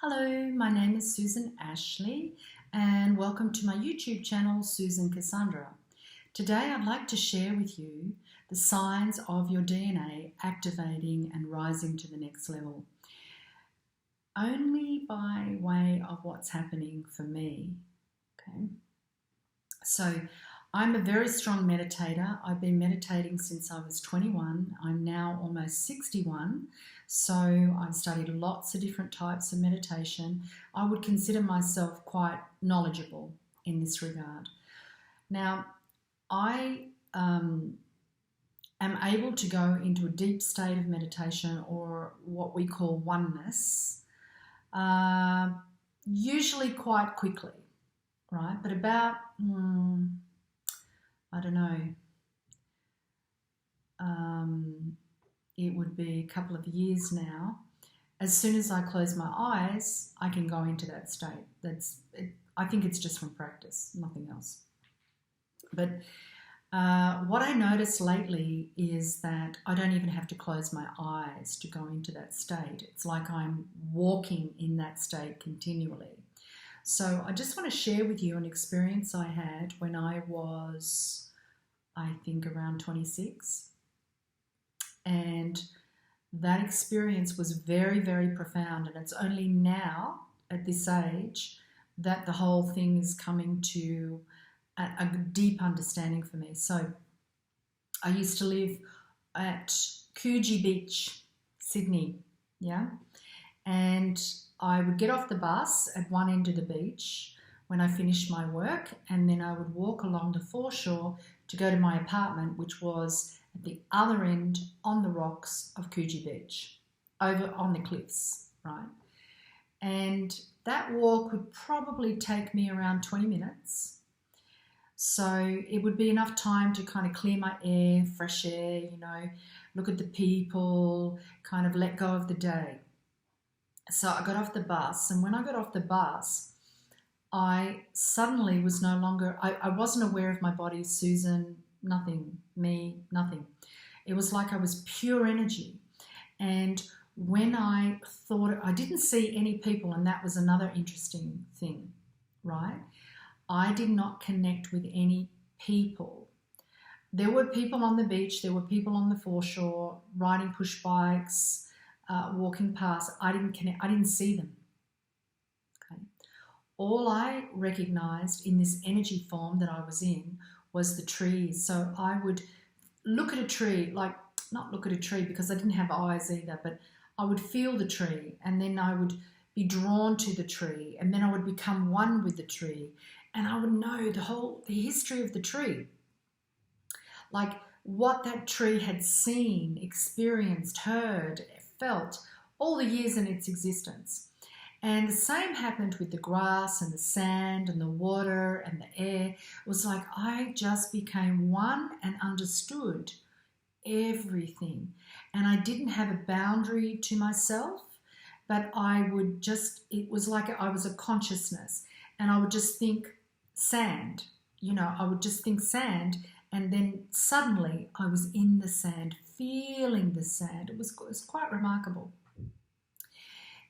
Hello, my name is Susan Ashley and welcome to my YouTube channel, Susan Kassandra. Today I'd like to share with you the signs of your DNA activating and rising to the next level. Only by way of what's happening for me. Okay. So I'm a very strong meditator. I've been meditating since I was 21. I'm now almost 61. So I've studied lots of different types of meditation. I would consider myself quite knowledgeable in this regard. Now, I am able to go into a deep state of meditation, or what we call oneness, usually quite quickly, right? But about, I don't know, it would be a couple of years now. As soon as I close my eyes, I can go into that state. I think it's just from practice, nothing else. But what I noticed lately is that I don't even have to close my eyes to go into that state. It's like I'm walking in that state continually. So I just want to share with you an experience I had when I was, I think, around 26. And that experience was very, very profound. And it's only now, at this age, that the whole thing is coming to a deep understanding for me. So I used to live at Coogee Beach, Sydney, yeah? And I would get off the bus at one end of the beach when I finished my work, and then I would walk along the foreshore to go to my apartment, which was at the other end on the rocks of Coogee Beach, over on the cliffs, right? And that walk would probably take me around 20 minutes. So it would be enough time to kind of clear my air, fresh air, you know, look at the people, kind of let go of the day. So I got off the bus, and when I got off the bus, I suddenly was no longer, I wasn't aware of my body, Susan, nothing, me, nothing. It was like I was pure energy. And when I thought, I didn't see any people, and that was another interesting thing, right? I did not connect with any people. There were people on the beach, there were people on the foreshore, riding push bikes, walking past. I didn't connect, I didn't see them. Okay. All I recognized in this energy form that I was in was the trees. So I would look at a tree, like, not look at a tree because I didn't have eyes either, but I would feel the tree, and then I would be drawn to the tree, and then I would become one with the tree, and I would know the history of the tree, like what that tree had seen, experienced, heard, felt, all the years in its existence. And the same happened with the grass and the sand and the water and the air. It was like I just became one and understood everything. And I didn't have a boundary to myself, but I would just, it was like I was a consciousness, and I would just think sand, you know, I would just think sand, and then suddenly I was in the sand, feeling the sand. It was quite remarkable.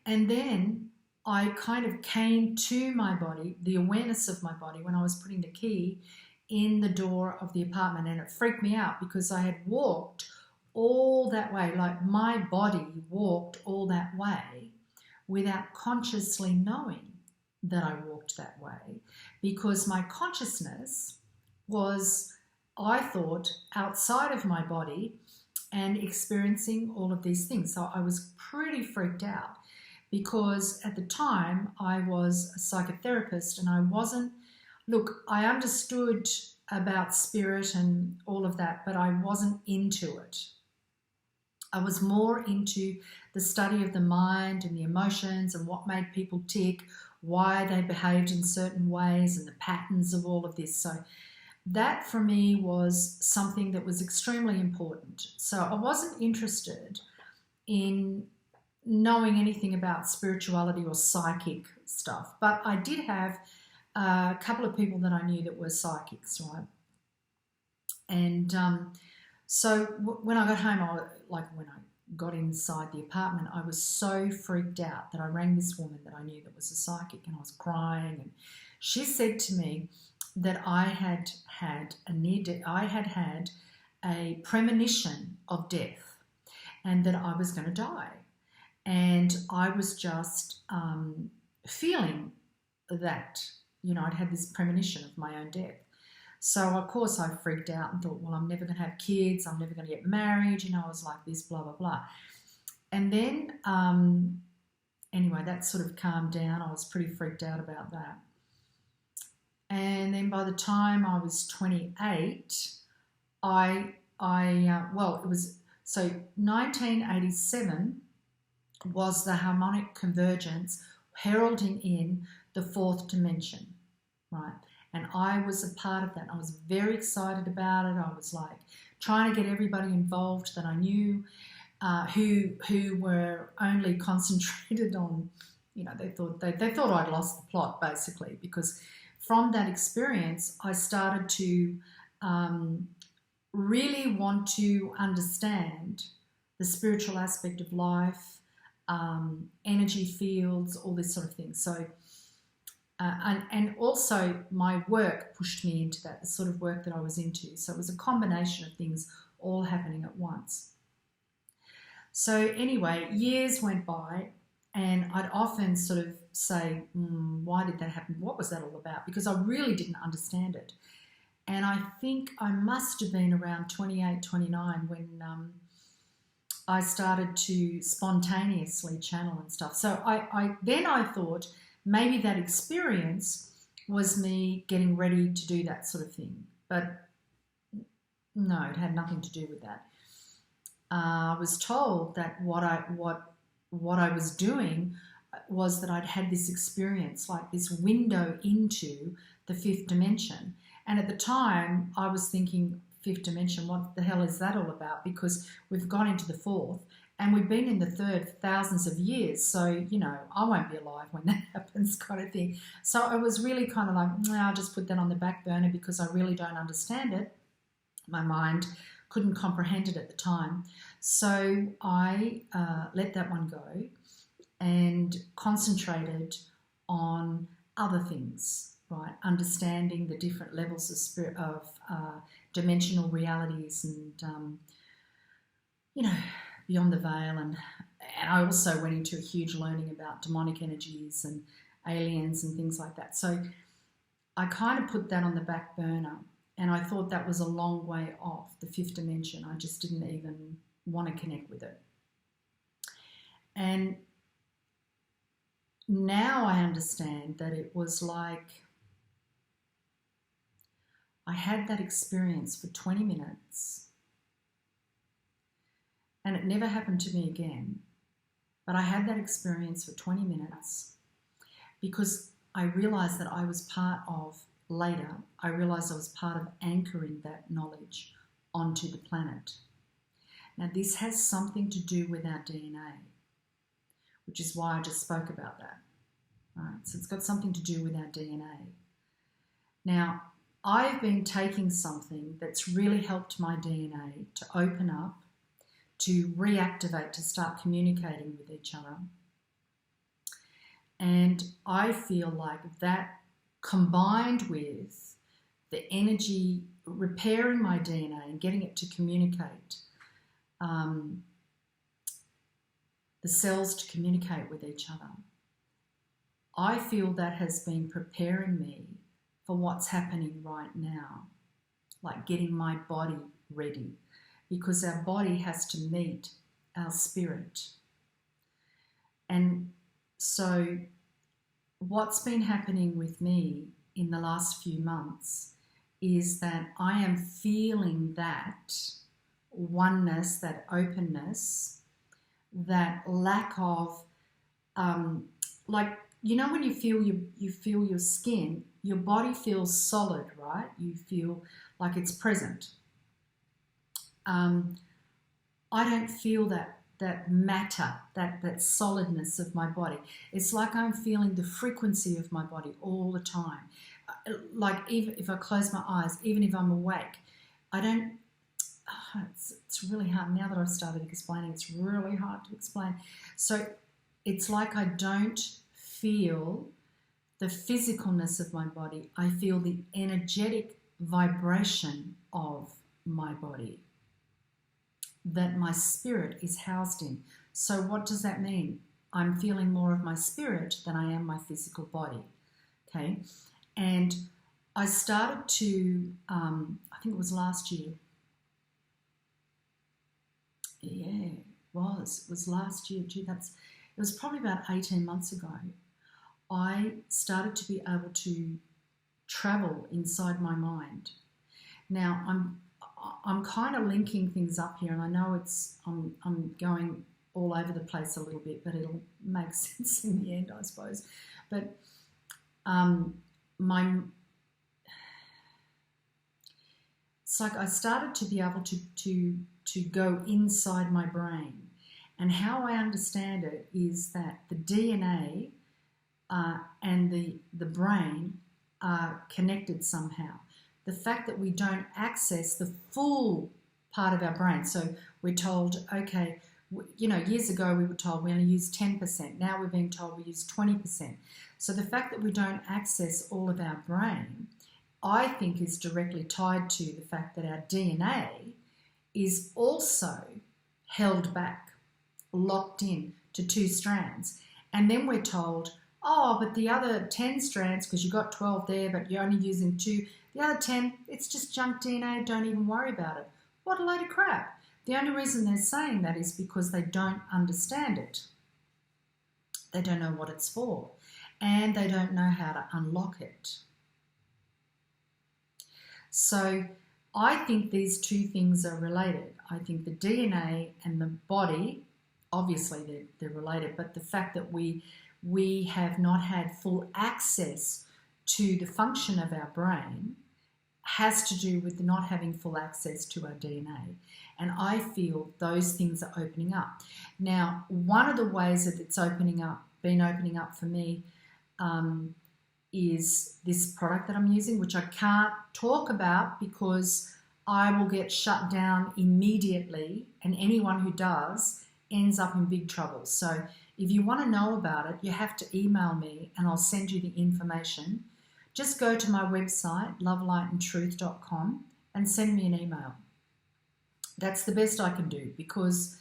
And then I kind of came to my body, the awareness of my body, when I was putting the key in the door of the apartment, and it freaked me out because I had walked all that way, like my body walked all that way without consciously knowing that I walked that way, because my consciousness was, I thought, outside of my body and experiencing all of these things. So I was pretty freaked out, because at the time I was a psychotherapist, and I wasn't, look, I understood about spirit and all of that, but I wasn't into it. I was more into the study of the mind and the emotions and what made people tick, why they behaved in certain ways, and the patterns of all of this. So that for me was something that was extremely important. So I wasn't interested in knowing anything about spirituality or psychic stuff, but I did have a couple of people that I knew that were psychics, right? And so when I got home, got inside the apartment, I was so freaked out that I rang this woman that I knew that was a psychic, and I was crying. And she said to me that I had had a premonition of death, and that I was going to die. And I was just feeling that, I'd had this premonition of my own death. So, of course, I freaked out and thought, well, I'm never going to have kids. I'm never going to get married. I was like this, blah, blah, blah. And then, anyway, that sort of calmed down. I was pretty freaked out about that. And then by the time I was 28, it was, so 1987 was the harmonic convergence heralding in the fourth dimension, right? And I was a part of that. I was very excited about it. I was like trying to get everybody involved that I knew, who were only concentrated on, they thought I'd lost the plot, basically, because from that experience I started to really want to understand the spiritual aspect of life, energy fields, all this sort of thing. So. And also my work pushed me into that, the sort of work that I was into. So it was a combination of things all happening at once. So anyway, years went by, and I'd often sort of say, why did that happen? What was that all about? Because I really didn't understand it. And I think I must have been around 28, 29 when I started to spontaneously channel and stuff. So I thought, maybe that experience was me getting ready to do that sort of thing. But no, it had nothing to do with that. I was told that what I was doing was that I'd had this experience, like this window into the fifth dimension. And at the time, I was thinking, fifth dimension, what the hell is that all about? Because we've gone into the fourth. And we've been in the third for thousands of years. So, I won't be alive when that happens, kind of thing. So I was really kind of like, I'll just put that on the back burner because I really don't understand it. My mind couldn't comprehend it at the time. So I let that one go and concentrated on other things, right? Understanding the different levels of dimensional realities and, beyond the veil, and I also went into a huge learning about demonic energies and aliens and things like that. So I kind of put that on the back burner, and I thought that was a long way off the fifth dimension. I just didn't even want to connect with it. And now I understand that it was like I had that experience for 20 minutes. And it never happened to me again. But I had that experience for 20 minutes because I realised that I was part of, later, I realised I was part of anchoring that knowledge onto the planet. Now, this has something to do with our DNA, which is why I just spoke about that. Right? So it's got something to do with our DNA. Now, I've been taking something that's really helped my DNA to open up, to reactivate, to start communicating with each other. And I feel like that, combined with the energy, repairing my DNA and getting it to communicate, the cells to communicate with each other, I feel that has been preparing me for what's happening right now, like getting my body ready. Because our body has to meet our spirit. And so what's been happening with me in the last few months is that I am feeling that oneness, that openness, that lack of, when you feel your skin, your body feels solid, right? You feel like it's present. I don't feel that matter, that solidness of my body. It's like I'm feeling the frequency of my body all the time. Like even if I close my eyes, even if I'm awake, I don't it's really hard. Now that I've started explaining, it's really hard to explain. So it's like I don't feel the physicalness of my body. I feel the energetic vibration of my body that my spirit is housed in. So what does that mean? I'm feeling more of my spirit than I am my physical body. Okay, and I started to, I think it was last year. Yeah, it was last year. Gee, it was probably about 18 months ago. I started to be able to travel inside my mind. Now I'm kind of linking things up here, and I know I'm going all over the place a little bit, but it'll make sense in the end, I suppose. But it's like I started to be able to go inside my brain, and how I understand it is that the DNA and the brain are connected somehow. The fact that we don't access the full part of our brain, so we're told, okay, years ago we were told we only use 10%. Now we're being told we use 20%. So the fact that we don't access all of our brain, I think, is directly tied to the fact that our DNA is also held back, locked in to 2 strands. And then we're told, oh, but the other 10 strands, because you got 12 there, but you're only using 2, the other 10, it's just junk DNA, don't even worry about it. What a load of crap. The only reason they're saying that is because they don't understand it. They don't know what it's for, and they don't know how to unlock it. So I think these two things are related. I think the DNA and the body, obviously they're related, but the fact that we have not had full access to the function of our brain has to do with not having full access to our DNA. And I feel those things are opening up. Now, one of the ways that it's been opening up for me is this product that I'm using, which I can't talk about because I will get shut down immediately, and anyone who does ends up in big trouble. So if you want to know about it, you have to email me and I'll send you the information. Just go to my website, lovelightandtruth.com, and send me an email. That's the best I can do because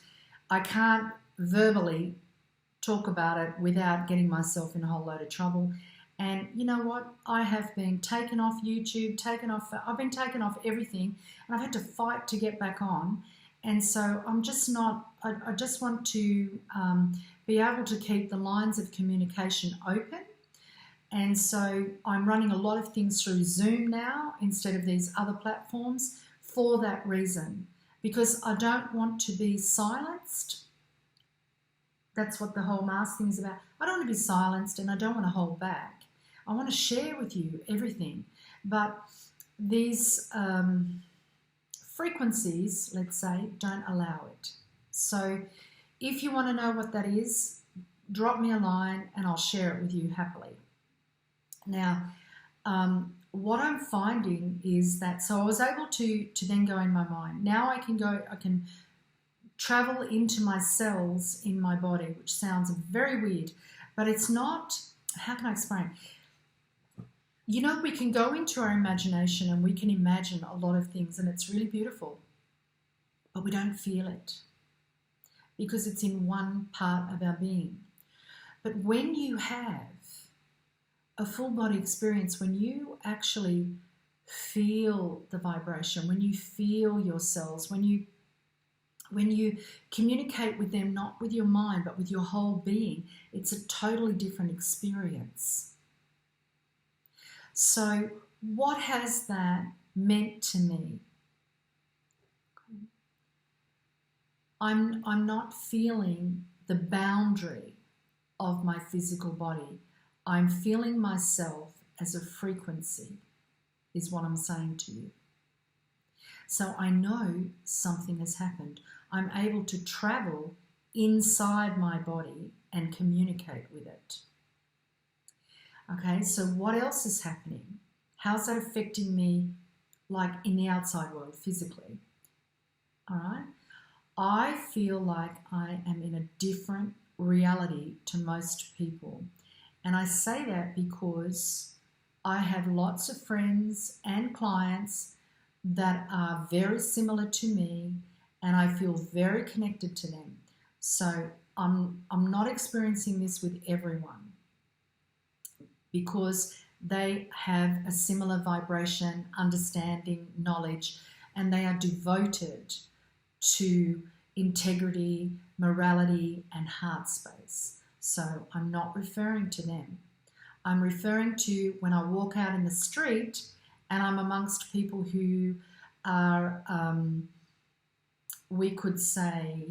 I can't verbally talk about it without getting myself in a whole load of trouble. And you know what? I have been taken off YouTube, I've been taken off everything, and I've had to fight to get back on. And so I'm just not, I just want to be able to keep the lines of communication open. And so I'm running a lot of things through Zoom now instead of these other platforms for that reason, because I don't want to be silenced. That's what the whole mask thing is about. I don't want to be silenced and I don't want to hold back. I want to share with you everything. But these frequencies, let's say, don't allow it. So if you want to know what that is, drop me a line and I'll share it with you happily. Now, what I'm finding is that, so I was able to then go in my mind. Now I can travel into my cells in my body, which sounds very weird, but it's not, how can I explain? We can go into our imagination and we can imagine a lot of things and it's really beautiful, but we don't feel it because it's in one part of our being. But when you have a full body experience, when you actually feel the vibration, when you feel your cells, when you communicate with them, not with your mind, but with your whole being, it's a totally different experience. So what has that meant to me? I'm not feeling the boundary of my physical body. I'm feeling myself as a frequency, is what I'm saying to you. So I know something has happened. I'm able to travel inside my body and communicate with it. Okay, so what else is happening? How's that affecting me, like in the outside world, physically? all right? I feel like I am in a different reality to most people. And I say that because I have lots of friends and clients that are very similar to me, and I feel very connected to them. So I'm not experiencing this with everyone because they have a similar vibration, understanding, knowledge, and they are devoted to integrity, morality, and heart space. So I'm not referring to them. I'm referring to when I walk out in the street and I'm amongst people who are, we could say,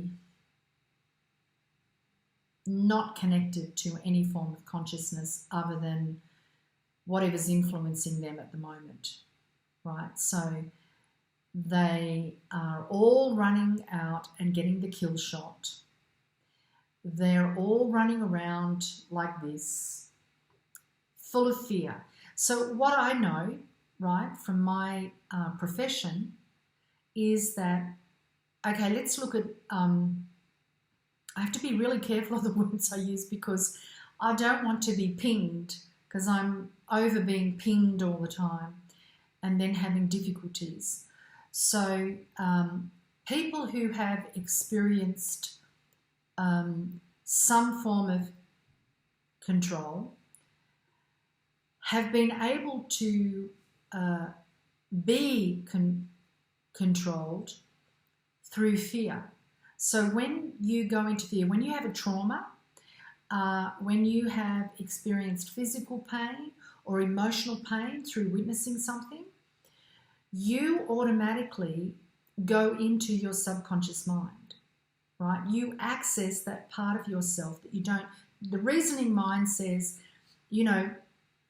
not connected to any form of consciousness other than whatever's influencing them at the moment, right? So they are all running out and getting the kill shot. They're all running around like this, full of fear. So what I know, right, from my profession is that, okay, let's look at, I have to be really careful of the words I use because I don't want to be pinged because I'm over being pinged all the time and then having difficulties. So people who have experienced some form of control have been able to be controlled through fear. So when you go into fear, when you have a trauma, when you have experienced physical pain or emotional pain through witnessing something, you automatically go into your subconscious mind, right? You access that part of yourself that you don't, the reasoning mind says, you know,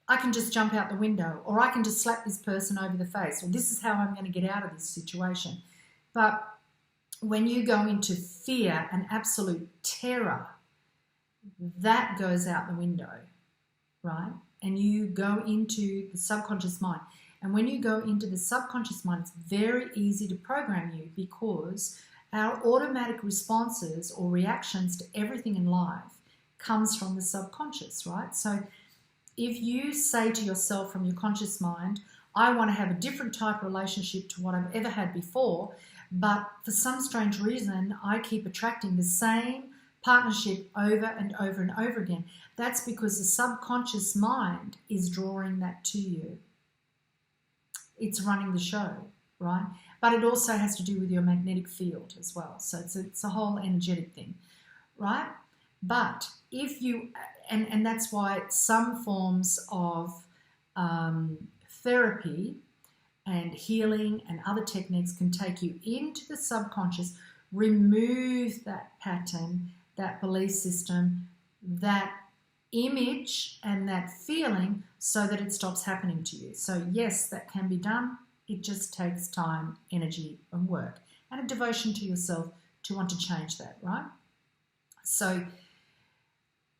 I can just jump out the window, or I can just slap this person over the face, or this is how I'm going to get out of this situation. But when you go into fear and absolute terror, that goes out the window, right? And you go into the subconscious mind. And when you go into the subconscious mind, it's very easy to program you because our automatic responses or reactions to everything in life comes from the subconscious, right? So if you say to yourself from your conscious mind, I want to have a different type of relationship to what I've ever had before, but for some strange reason, I keep attracting the same partnership over and over and over again. That's because the subconscious mind is drawing that to you. It's running the show, right? But it also has to do with your magnetic field as well. So it's a whole energetic thing, right? But if you, and that's why some forms of therapy and healing and other techniques can take you into the subconscious, remove that pattern, that belief system, that image and that feeling so that it stops happening to you. So yes, that can be done. It just takes time, energy and work and a devotion to yourself to want to change that, right? So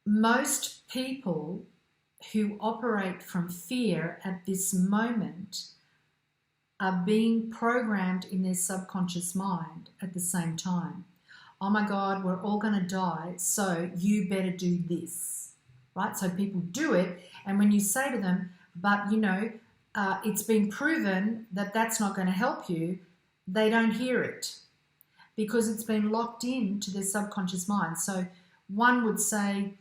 most people who operate from fear at this moment are being programmed in their subconscious mind at the same time. Oh my God, we're all going to die, so you better do this, right? So people do it, and when you say to them, but you know, it's been proven that that's not going to help you, they don't hear it because it's been locked into their subconscious mind. So one would say,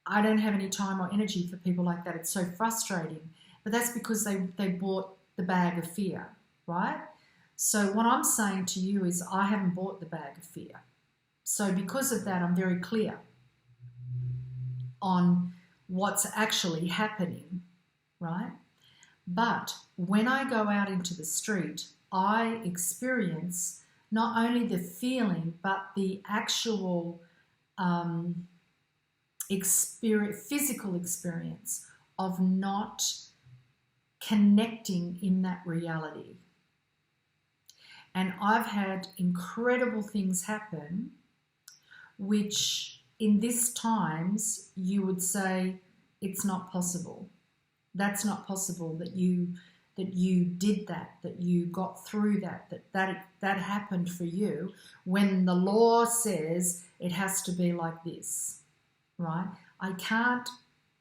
I don't have any time or energy for people like that. It's so frustrating. But that's because they bought the bag of fear, right? So what I'm saying to you is I haven't bought the bag of fear. So because of that, I'm very clear on what's actually happening, right? But when I go out into the street, I experience not only the feeling, but the actual physical experience of not connecting in that reality. And I've had incredible things happen, which in this times you would say it's not possible. That's not possible that you that you did that you got through that happened for you, when the law says it has to be like this, right? I can't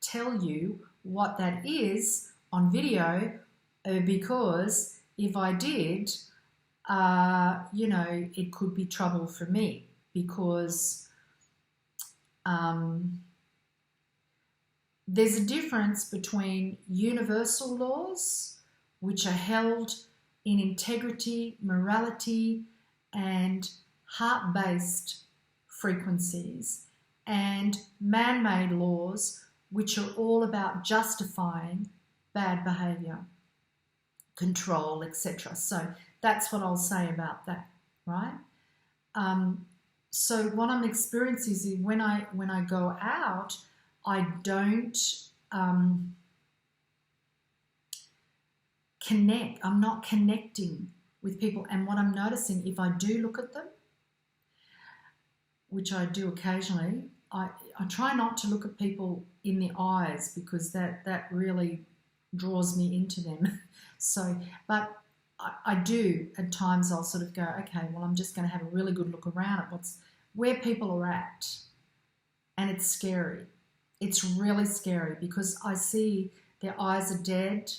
tell you what that is on video because if I did, it could be trouble for me, because there's a difference between universal laws, which are held in integrity, morality, and heart-based frequencies, and man-made laws, which are all about justifying bad behaviour, control, etc. So that's what I'll say about that, right? So what I'm experiencing is when I go out, I don't connect. I'm not connecting with people. And what I'm noticing, if I do look at them, which I do occasionally, I try not to look at people in the eyes, because that really draws me into them. So, but I do at times. I'll sort of go, okay, well, I'm just going to have a really good look around at where people are at, and it's scary. It's really scary, because I see their eyes are dead.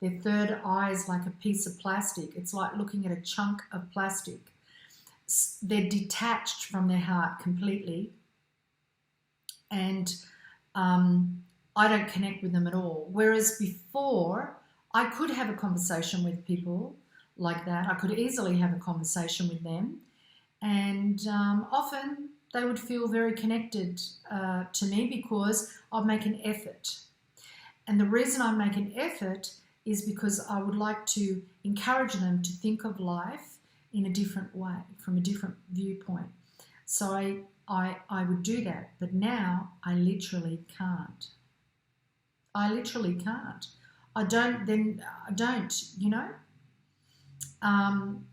Their third eye is like a piece of plastic. It's like looking at a chunk of plastic. They're detached from their heart completely, and I don't connect with them at all. Whereas before, I could have a conversation with people like that. I could easily have a conversation with them, and often they would feel very connected to me, because I'll make an effort. And the reason I make an effort is because I would like to encourage them to think of life in a different way, from a different viewpoint. So I would do that, but now I literally can't. I literally can't. I don't, you know. And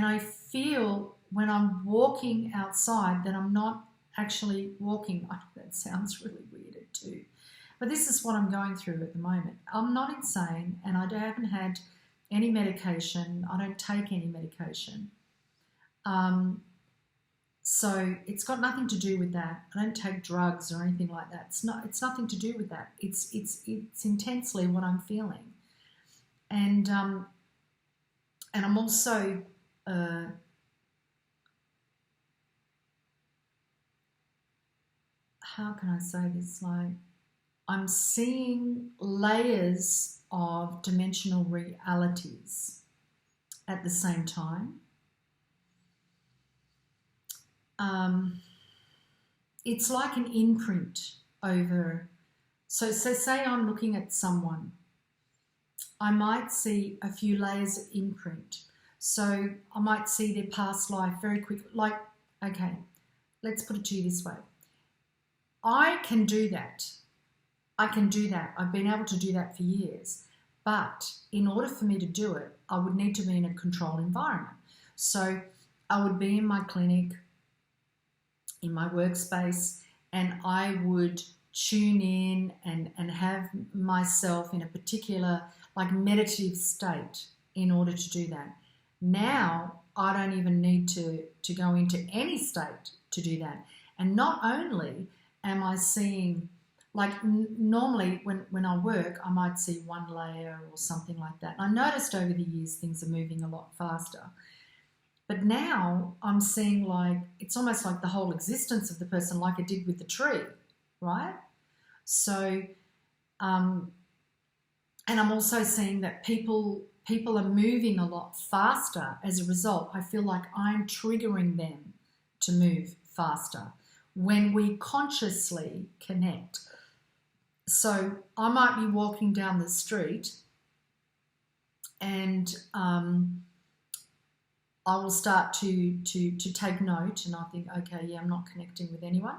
I feel when I'm walking outside that I'm not actually walking. I know that sounds really weird too. But this is what I'm going through at the moment. I'm not insane, and I haven't had any medication. I don't take any medication. So it's got nothing to do with that. I don't take drugs or anything like that. It's nothing to do with that. It's intensely what I'm feeling. And I'm also how can I say this? Like, I'm seeing layers of dimensional realities at the same time. It's like an imprint over. So say I'm looking at someone. I might see a few layers of imprint. So I might see their past life very quickly. Like, okay, let's put it to you this way. I can do that. I can do that. I've been able to do that for years. But in order for me to do it, I would need to be in a controlled environment. So I would be in my clinic, in my workspace, and I would tune in and have myself in a particular, like, meditative state in order to do that. Now I don't even need to go into any state to do that. And not only am I seeing, like, normally when I work, I might see one layer or something like that. And I noticed over the years things are moving a lot faster. But now I'm seeing, like, it's almost like the whole existence of the person, like I did with the tree, right? So, and I'm also seeing that people are moving a lot faster as a result. I feel like I'm triggering them to move faster when we consciously connect. So I might be walking down the street and I will start to take note, and I think, okay, yeah, I'm not connecting with anyone.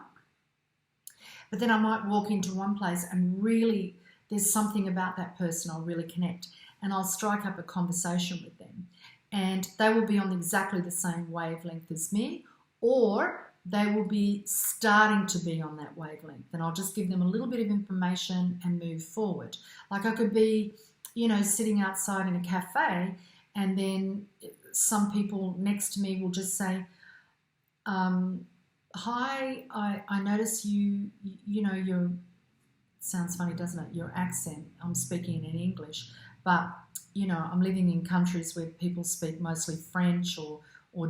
But then I might walk into one place and really there's something about that person I'll really connect, and I'll strike up a conversation with them. And they will be on exactly the same wavelength as me, or they will be starting to be on that wavelength, and I'll just give them a little bit of information and move forward. Like, I could be sitting outside in a cafe, and then some people next to me will just say, hi, I notice your, sounds funny, doesn't it? Your accent, I'm speaking in English, but, I'm living in countries where people speak mostly French or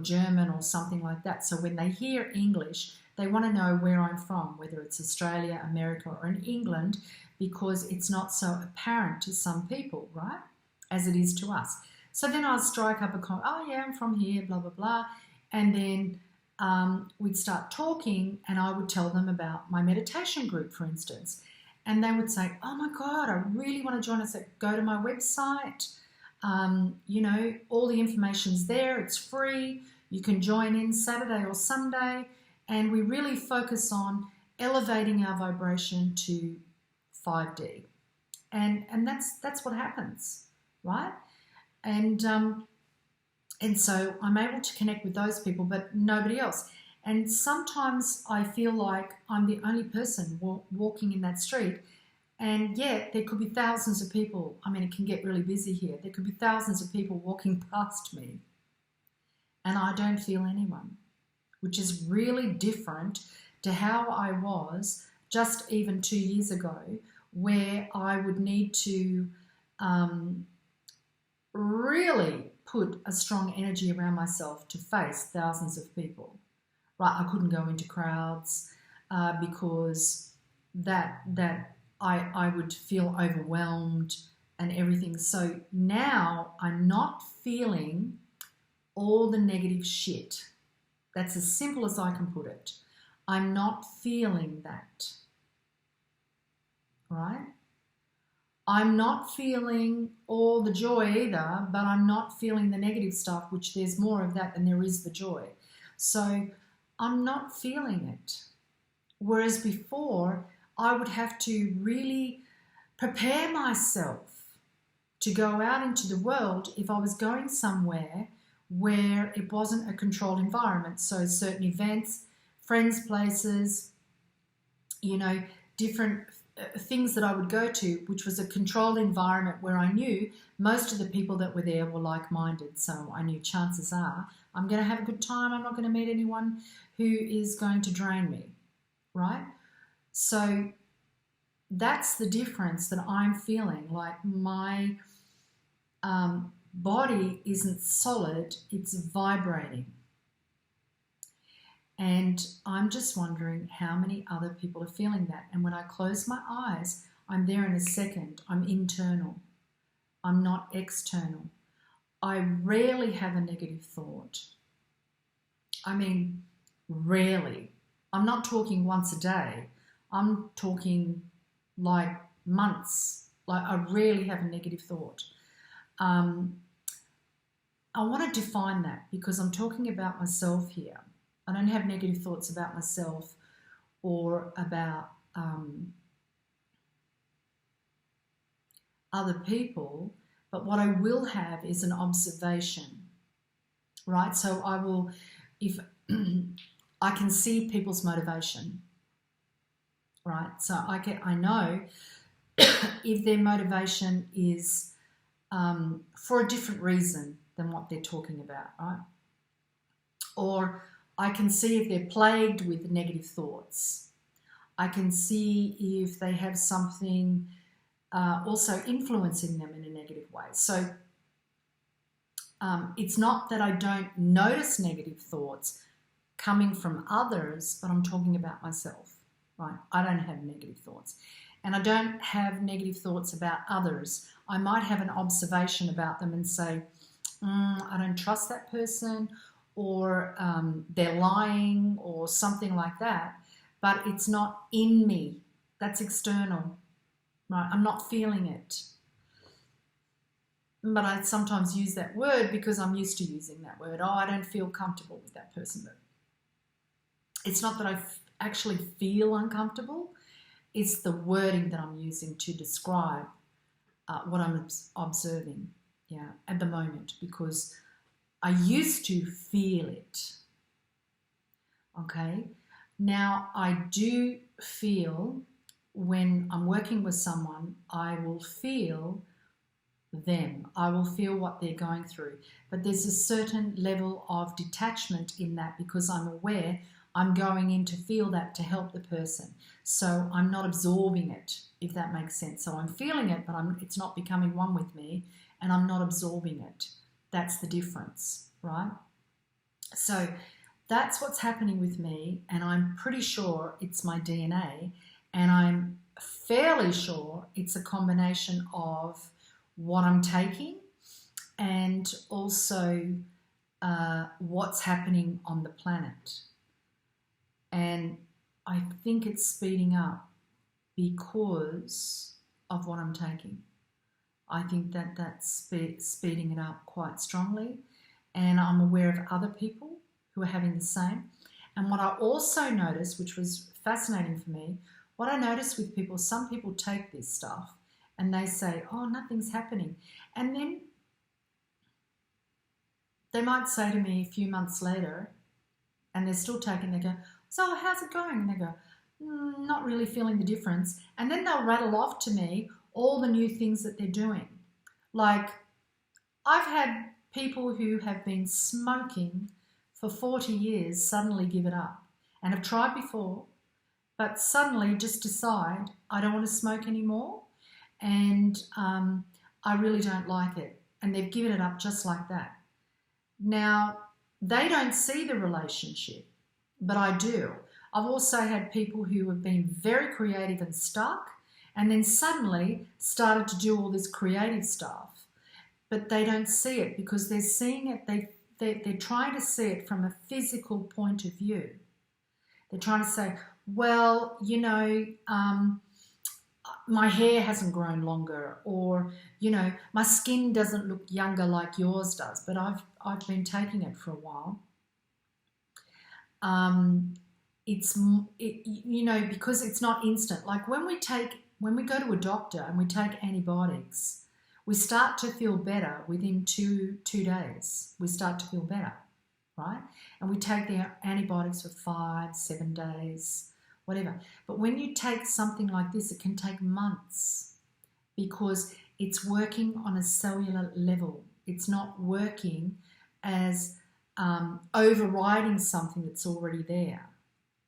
German or something like that. So when they hear English, they want to know where I'm from, whether it's Australia, America, or in England, because it's not so apparent to some people, right, as it is to us. So then I'll strike up a comment, oh yeah, I'm from here, blah, blah, blah. And then we'd start talking, and I would tell them about my meditation group, for instance. And they would say, oh my God, I really want to join us. Go to my website. All the information's there. It's free. You can join in Saturday or Sunday. And we really focus on elevating our vibration to 5D. And that's what happens, right? And so I'm able to connect with those people, but nobody else. And sometimes I feel like I'm the only person walking in that street, and yet there could be thousands of people. I mean, it can get really busy here. There could be thousands of people walking past me, and I don't feel anyone, which is really different to how I was just even 2 years ago, where I would need to really put a strong energy around myself to face thousands of people. Right, I couldn't go into crowds because I would feel overwhelmed and everything. So now I'm not feeling all the negative shit. That's as simple as I can put it. I'm not feeling that, right? I'm not feeling all the joy either, but I'm not feeling the negative stuff, which there's more of that than there is the joy. So I'm not feeling it. Whereas before, I would have to really prepare myself to go out into the world if I was going somewhere where it wasn't a controlled environment. So certain events, friends' places, different things that I would go to, which was a controlled environment where I knew most of the people that were there were like-minded. So I knew chances are I'm going to have a good time. I'm not going to meet anyone who is going to drain me, right? So that's the difference that I'm feeling. Like my body isn't solid, it's vibrating. And I'm just wondering how many other people are feeling that. And when I close my eyes, I'm there in a second. I'm internal. I'm not external. I rarely have a negative thought. I mean, rarely. I'm not talking once a day. I'm talking like months. Like I rarely have a negative thought. I want to define that because I'm talking about myself here. I don't have negative thoughts about myself or about other people, but what I will have is an observation, right? So I will, if I can see people's motivation, right? So I know if their motivation is for a different reason than what they're talking about, right? Or I can see if they're plagued with negative thoughts. I can see if they have something also influencing them in a negative way. So it's not that I don't notice negative thoughts coming from others, but I'm talking about myself, right? I don't have negative thoughts. And I don't have negative thoughts about others. I might have an observation about them and say, I don't trust that person, or they're lying or something like that, but it's not in me. That's external, right? I'm not feeling it. But I sometimes use that word because I'm used to using that word. Oh, I don't feel comfortable with that person. But it's not that I actually feel uncomfortable. It's the wording that I'm using to describe what I'm observing, at the moment, because I used to feel it, okay? Now, I do feel when I'm working with someone, I will feel them. I will feel what they're going through. But there's a certain level of detachment in that because I'm aware I'm going in to feel that to help the person. So I'm not absorbing it, if that makes sense. So I'm feeling it, but it's not becoming one with me, and I'm not absorbing it. That's the difference, right? So that's what's happening with me, and I'm pretty sure it's my DNA, and I'm fairly sure it's a combination of what I'm taking and also what's happening on the planet. And I think it's speeding up because of what I'm taking. I think that's speeding it up quite strongly. And I'm aware of other people who are having the same. And what I also noticed, which was fascinating for me, what I noticed with people, some people take this stuff and they say, oh, nothing's happening. And then they might say to me a few months later, and they're still taking, they go, so how's it going? And they go, not really feeling the difference. And then they'll rattle off to me all the new things that they're doing. Like, I've had people who have been smoking for 40 years suddenly give it up and have tried before, but suddenly just decide, I don't want to smoke anymore, and I really don't like it. And they've given it up just like that. Now, they don't see the relationship, but I do. I've also had people who have been very creative and stuck, and then suddenly started to do all this creative stuff, but they don't see it because they're seeing it, they're trying to see it from a physical point of view. They're trying to say, well, you know, my hair hasn't grown longer, or, you know, my skin doesn't look younger like yours does, but I've been taking it for a while. You know, because it's not instant. Like when we go to a doctor and we take antibiotics, we start to feel better within two days. We start to feel better, right? And we take the antibiotics for 5, 7 days, whatever. But when you take something like this, it can take months because it's working on a cellular level. It's not working as overriding something that's already there,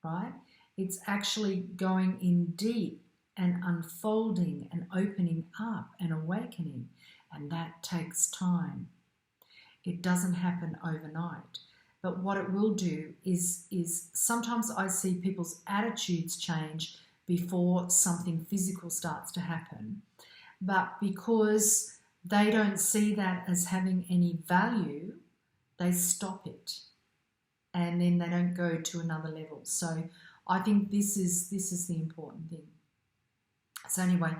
right? It's actually going in deep and unfolding and opening up and awakening, and that takes time. It doesn't happen overnight. But what it will do is sometimes I see people's attitudes change before something physical starts to happen. But because they don't see that as having any value, they stop it. And then they don't go to another level. So I think this is the important thing. So anyway,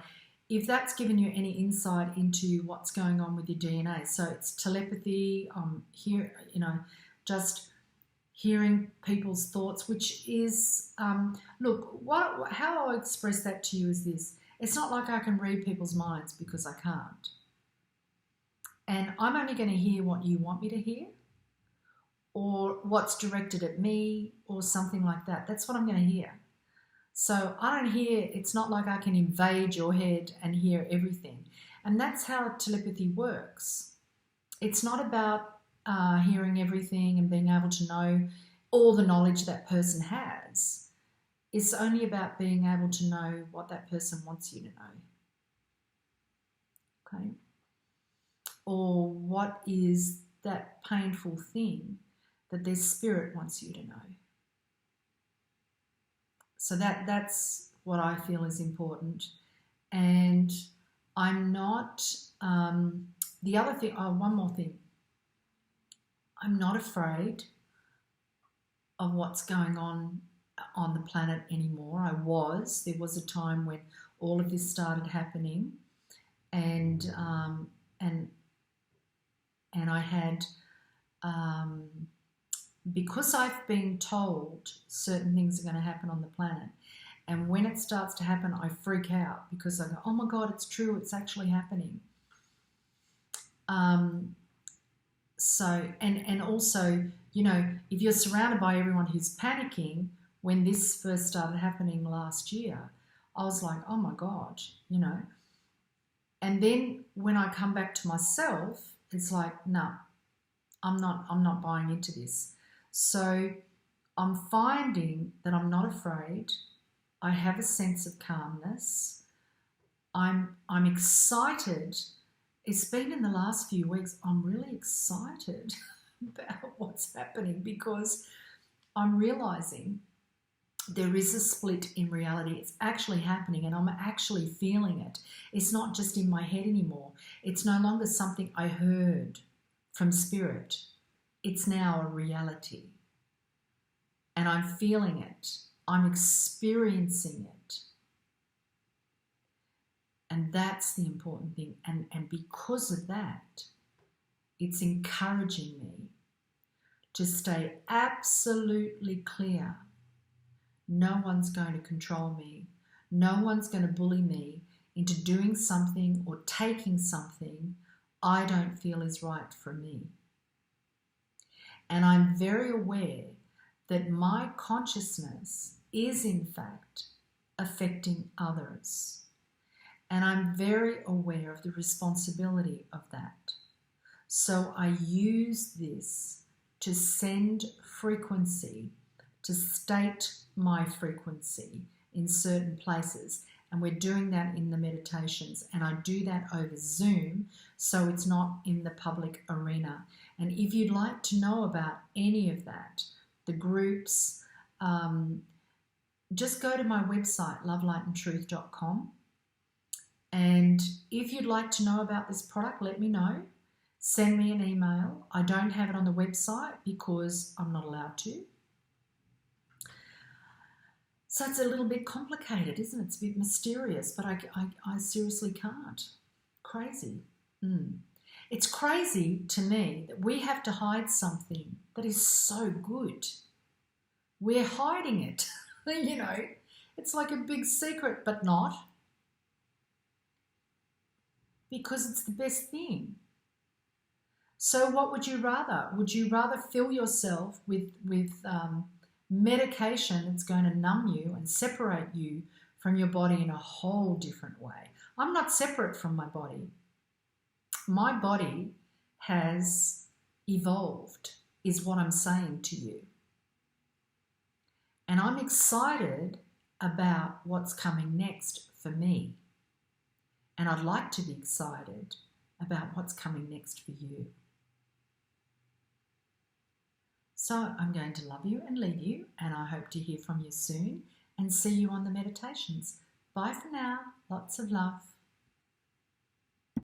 if that's given you any insight into what's going on with your DNA, so it's telepathy, here, you know, just hearing people's thoughts, which is, look, how I'll express that to you is this. It's not like I can read people's minds because I can't. And I'm only going to hear what you want me to hear, or what's directed at me, or something like that. That's what I'm going to hear. So I don't hear, it's not like I can invade your head and hear everything. And that's how telepathy works. It's not about hearing everything and being able to know all the knowledge that person has. It's only about being able to know what that person wants you to know. Okay? Or what is that painful thing that their spirit wants you to know. So that's what I feel is important. And I'm not, the other thing, one more thing. I'm not afraid of what's going on the planet anymore. There was a time when all of this started happening, and I had, because I've been told certain things are going to happen on the planet, and when it starts to happen, I freak out because I go, oh my God, it's true, it's actually happening. So, and also, you know, if you're surrounded by everyone who's panicking, when this first started happening last year, I was like, oh my God, you know. And then when I come back to myself, it's like, no, I'm not buying into this. So I'm finding that I'm not afraid. I have a sense of calmness. I'm excited. It's been in the last few weeks, I'm really excited about what's happening because I'm realizing there is a split in reality. It's actually happening and I'm actually feeling it. It's not just in my head anymore. It's no longer something I heard from spirit. It's now a reality. And I'm feeling it. I'm experiencing it. And that's the important thing. And because of that, it's encouraging me to stay absolutely clear. No one's going to control me. No one's going to bully me into doing something or taking something I don't feel is right for me. And I'm very aware that my consciousness is in fact affecting others. And I'm very aware of the responsibility of that. So I use this to send frequency, to state my frequency in certain places. And we're doing that in the meditations. And I do that over Zoom, so it's not in the public arena. And if you'd like to know about any of that, the groups, just go to my website, lovelightandtruth.com. And if you'd like to know about this product, let me know. Send me an email. I don't have it on the website because I'm not allowed to. So it's a little bit complicated, isn't it? It's a bit mysterious, but I seriously can't. Crazy. It's crazy to me that we have to hide something that is so good. We're hiding it. You know, it's like a big secret, but not. Because it's the best thing. So what would you rather? Would you rather fill yourself with medication that's going to numb you and separate you from your body in a whole different way? I'm not separate from my body. My body has evolved, is what I'm saying to you. And I'm excited about what's coming next for me. And I'd like to be excited about what's coming next for you. So I'm going to love you and leave you, and I hope to hear from you soon and see you on the meditations. Bye for now. Lots of love.